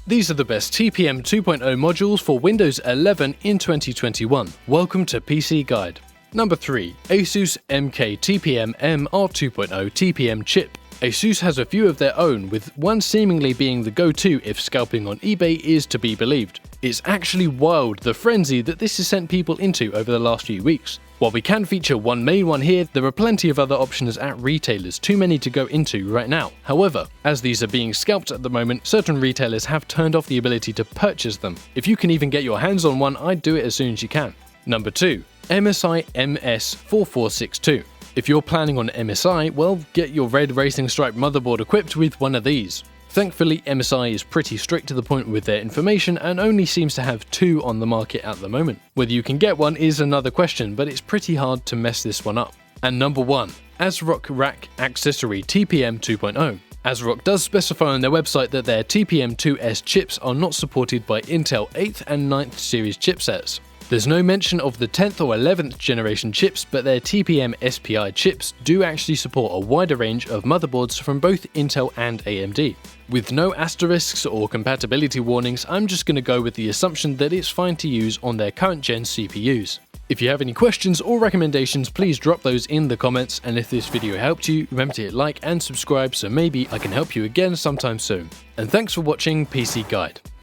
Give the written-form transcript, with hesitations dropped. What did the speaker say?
These are the best TPM 2.0 modules for Windows 11 in 2021. Welcome to PC Guide. Number 3. Asus MK TPM-M R2.0 TPM-Chip. Asus has a few of their own, with one seemingly being the go-to if scalping on eBay is to be believed. It's actually wild the frenzy that this has sent people into over the last few weeks. While we can feature one main one here, there are plenty of other options at retailers, too many to go into right now. However, as these are being scalped at the moment, certain retailers have turned off the ability to purchase them. If you can even get your hands on one, I'd do it as soon as you can. Number 2. MSI MS4462. If you're planning on MSI, well, get your red racing stripe motherboard equipped with one of these. Thankfully, MSI is pretty strict to the point with their information and only seems to have 2 on the market at the moment. Whether you can get one is another question, but it's pretty hard to mess this one up. And number 1. ASROCK Rack Accessory TPM 2.0. ASROCK does specify on their website that their TPM-2S chips are not supported by Intel 8th and 9th series chipsets. There's no mention of the 10th or 11th generation chips, but their TPM-SPI chips do actually support a wider range of motherboards from both Intel and AMD. With no asterisks or compatibility warnings, I'm just going to go with the assumption that it's fine to use on their current gen CPUs. If you have any questions or recommendations, please drop those in the comments, and if this video helped you, remember to hit like and subscribe so maybe I can help you again sometime soon. And thanks for watching PC Guide.